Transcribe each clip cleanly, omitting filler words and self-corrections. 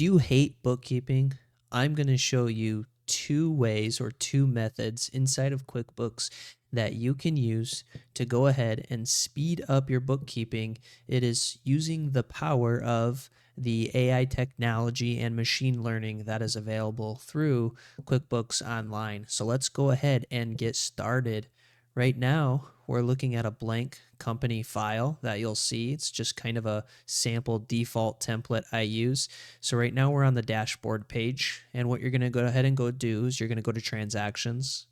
Do you hate bookkeeping? I'm going to show you two ways or two methods inside of QuickBooks that you can use to go ahead and speed up your bookkeeping. It is using the power of the AI technology and machine learning that is available through QuickBooks Online. So let's go ahead and get started. Right now, we're looking at a blank company file that you'll see. It's just kind of a sample default template I use. So right now we're on the dashboard page, and what you're going to go ahead and go do is you're going to go to transactions,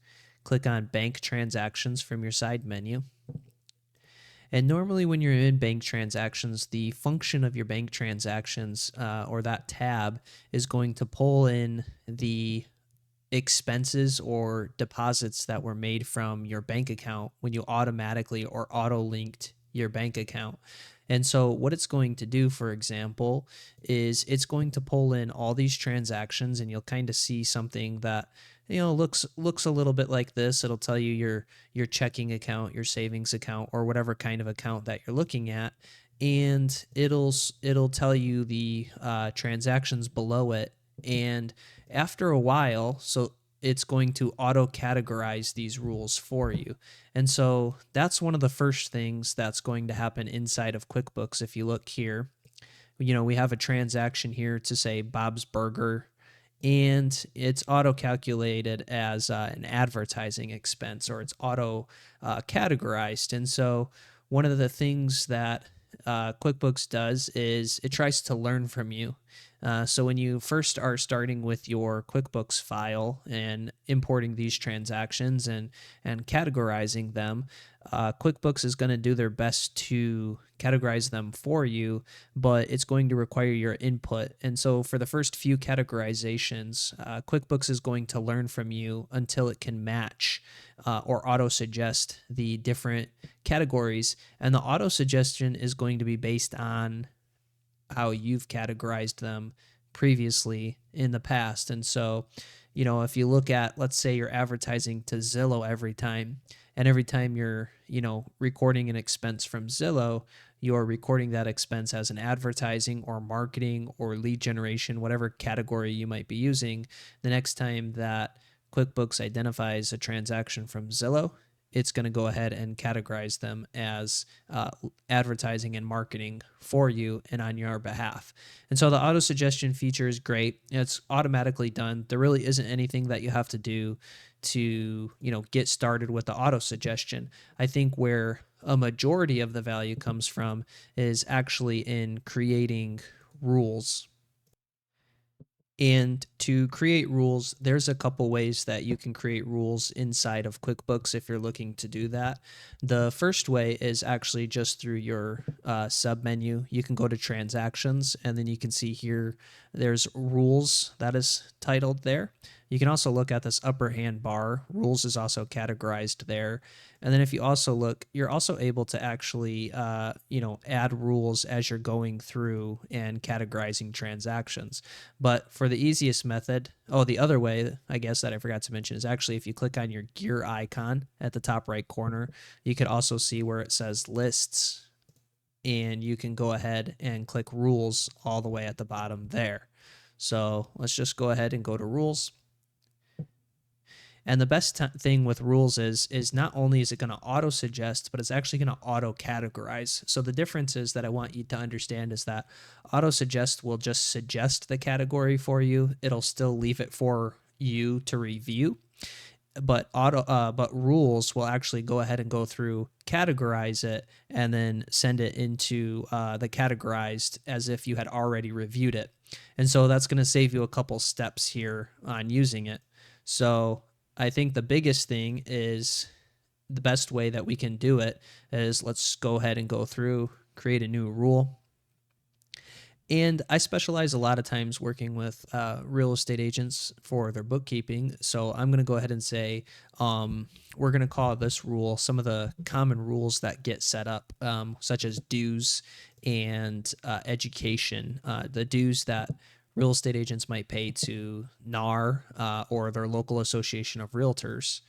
click on bank transactions from your side menu. And normally when you're in bank transactions, the function of your bank transactions or that tab is going to pull in the expenses or deposits that were made from your bank account when you automatically or auto linked your bank account. And so what it's going to do, for example, is it's going to pull in all these transactions, and you'll kind of see something that looks a little bit like this. It'll tell you your checking account, your savings account, or whatever kind of account that you're looking at, and it'll tell you the transactions below it. And after a while, so it's going to auto categorize these rules for you. And so that's one of the first things that's going to happen inside of QuickBooks. If you look here, we have a transaction here to say Bob's Burger, and it's auto calculated as an advertising expense, or it's auto categorized. And so one of the things that QuickBooks does is it tries to learn from you. So when you first are starting with your QuickBooks file and importing these transactions and categorizing them, QuickBooks is going to do their best to categorize them for you, but it's going to require your input. And so for the first few categorizations, QuickBooks is going to learn from you until it can match or auto-suggest the different categories. And the auto-suggestion is going to be based on how you've categorized them previously in the past. And so, if you look at, let's say you're advertising to Zillow every time, and every time you're, recording an expense from Zillow, you're recording that expense as an advertising or marketing or lead generation, whatever category you might be using. The next time that QuickBooks identifies a transaction from Zillow, it's going to go ahead and categorize them as advertising and marketing for you and on your behalf. And so the auto suggestion feature is great. It's automatically done. There really isn't anything that you have to do to, get started with the auto suggestion. I think where a majority of the value comes from is actually in creating rules. And to create rules, there's a couple ways that you can create rules inside of QuickBooks if you're looking to do that. The first way is actually just through your sub menu. You can go to transactions, and then you can see here there's rules that is titled there. You can also look at this upper hand bar. Rules is also categorized there. And then if you also look, you're also able to actually, add rules as you're going through and categorizing transactions. But for the easiest method, the other way, I guess, that I forgot to mention is actually if you click on your gear icon at the top right corner, you could also see where it says lists, and you can go ahead and click rules all the way at the bottom there. So let's just go ahead and go to rules. And the best thing with rules is not only is it going to auto suggest, but it's actually going to auto categorize. So the difference is that I want you to understand is that auto suggest will just suggest the category for you. It'll still leave it for you to review. But rules will actually go ahead and go through, categorize it, and then send it into the categorized as if you had already reviewed it. And so that's going to save you a couple steps here on using it. So I think the biggest thing is the best way that we can do it is let's go ahead and go through, create a new rule. And I specialize a lot of times working with real estate agents for their bookkeeping. So I'm going to go ahead and say we're going to call this rule some of the common rules that get set up, such as dues and education. The dues that real estate agents might pay to NAR or their local association of realtors.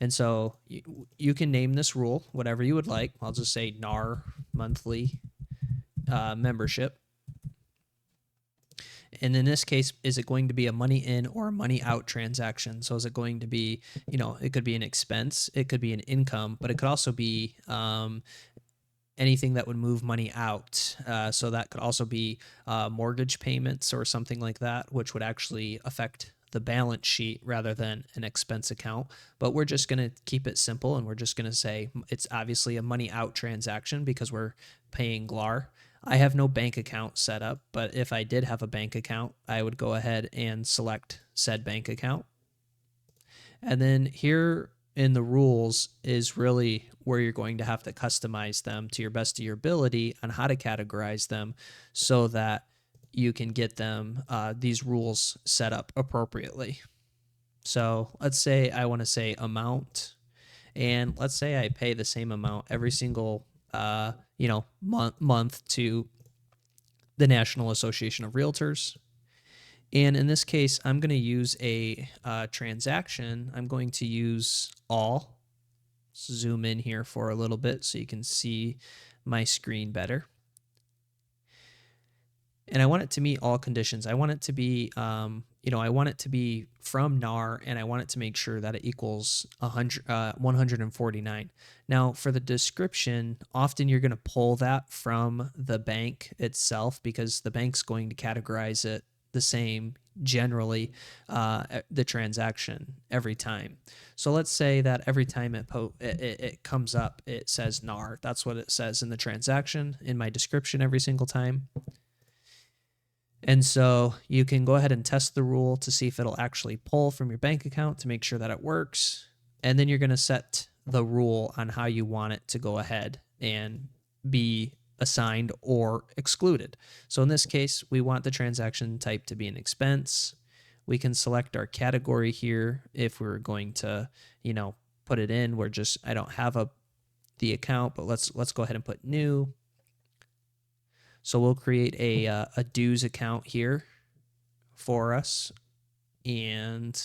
And so you can name this rule whatever you would like. I'll just say NAR monthly membership. And in this case, is it going to be a money in or a money out transaction? So is it going to be, it could be an expense, it could be an income, but it could also be anything that would move money out. So that could also be mortgage payments or something like that, which would actually affect the balance sheet rather than an expense account. But we're just going to keep it simple, and we're just going to say it's obviously a money out transaction because we're paying GLAR. I have no bank account set up, but if I did have a bank account, I would go ahead and select said bank account. And then here in the rules is really where you're going to have to customize them to your best of your ability on how to categorize them so that you can get them these rules set up appropriately. So let's say I want to say amount, and let's say I pay the same amount every single month to the National Association of Realtors. And in this case, I'm going to use a transaction. I'm going to use all. Zoom in here for a little bit so you can see my screen better. And I want it to meet all conditions. I want it to be, I want it to be from NAR, and I want it to make sure that it equals 149. Now, for the description, often you're going to pull that from the bank itself because the bank's going to categorize it the same generally, the transaction every time. So let's say that every time it comes up, it says NAR. That's what it says in the transaction in my description every single time. And so you can go ahead and test the rule to see if it'll actually pull from your bank account to make sure that it works. And then you're going to set the rule on how you want it to go ahead and be assigned or excluded. So in this case, we want the transaction type to be an expense. We can select our category here if we're going to, put it in. I don't have the account, but let's go ahead and put new. So we'll create a dues account here for us, and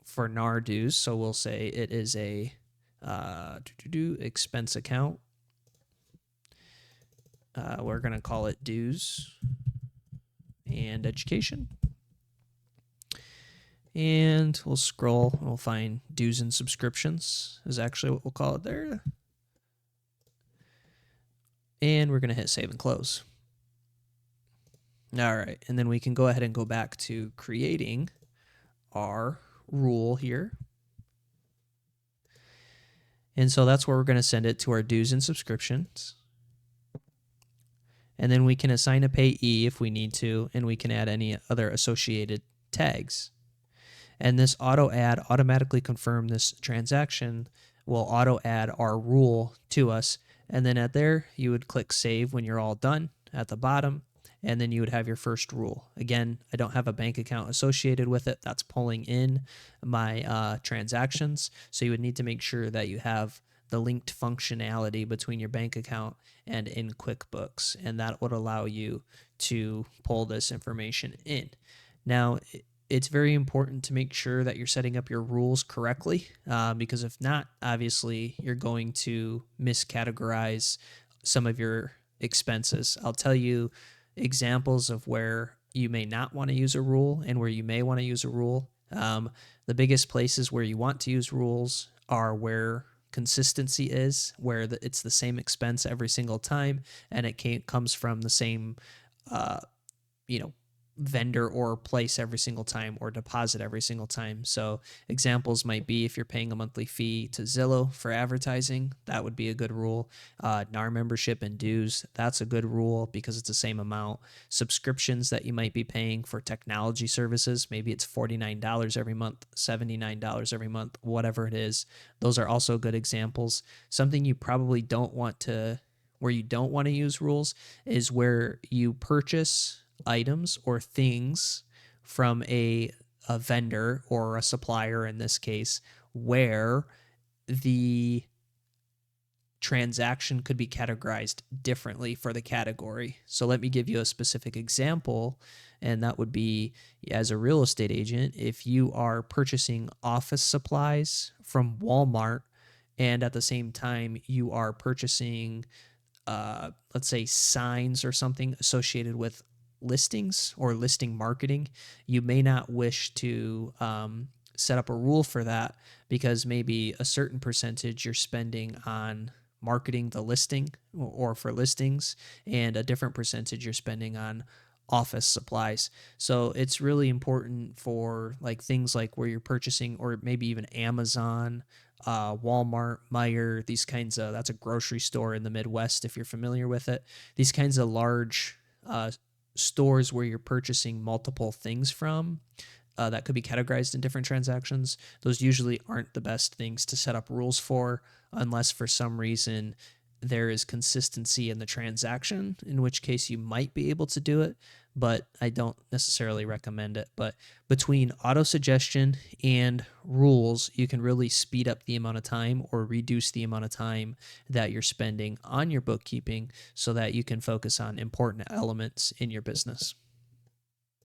for NAR dues, so we'll say it is a expense account. We're going to call it dues and education. And we'll scroll and we'll find dues and subscriptions is actually what we'll call it there. And we're going to hit save and close. All right. And then we can go ahead and go back to creating our rule here. And so that's where we're going to send it to our dues and subscriptions. And then we can assign a payee if we need to, and we can add any other associated tags. And this auto add automatically confirm this transaction will auto add our rule to us. And then at there, you would click save when you're all done at the bottom, and then you would have your first rule. Again, I don't have a bank account associated with it. That's pulling in my transactions. So you would need to make sure that you have the linked functionality between your bank account and in QuickBooks, and that would allow you to pull this information in. Now, it's very important to make sure that you're setting up your rules correctly, because if not, obviously you're going to miscategorize some of your expenses. I'll tell you examples of where you may not want to use a rule and where you may want to use a rule. The biggest places where you want to use rules are where consistency is, where it's the same expense every single time, and it comes from the same, vendor or place every single time, or deposit every single time. So examples might be if you're paying a monthly fee to Zillow for advertising, that would be a good rule. NAR membership and dues, that's a good rule because it's the same amount. Subscriptions that you might be paying for technology services, maybe it's $49 every month, $79 every month, whatever it is. Those are also good examples. Something you probably don't want to, where you don't want to use rules is where you purchase items or things from a vendor or a supplier in this case, where the transaction could be categorized differently for the category. So let me give you a specific example, and that would be as a real estate agent, if you are purchasing office supplies from Walmart and at the same time you are purchasing let's say signs or something associated with listings or listing marketing, you may not wish to set up a rule for that, because maybe a certain percentage you're spending on marketing the listing or for listings, and a different percentage you're spending on office supplies. So it's really important for like things like where you're purchasing, or maybe even Amazon, Walmart, Meijer, these kinds of, that's a grocery store in the Midwest if you're familiar with it. These kinds of large stores where you're purchasing multiple things from, that could be categorized in different transactions. Those usually aren't the best things to set up rules for, unless for some reason there is consistency in the transaction, in which case you might be able to do it, but I don't necessarily recommend it. But between auto suggestion and rules, you can really speed up the amount of time or reduce the amount of time that you're spending on your bookkeeping, so that you can focus on important elements in your business.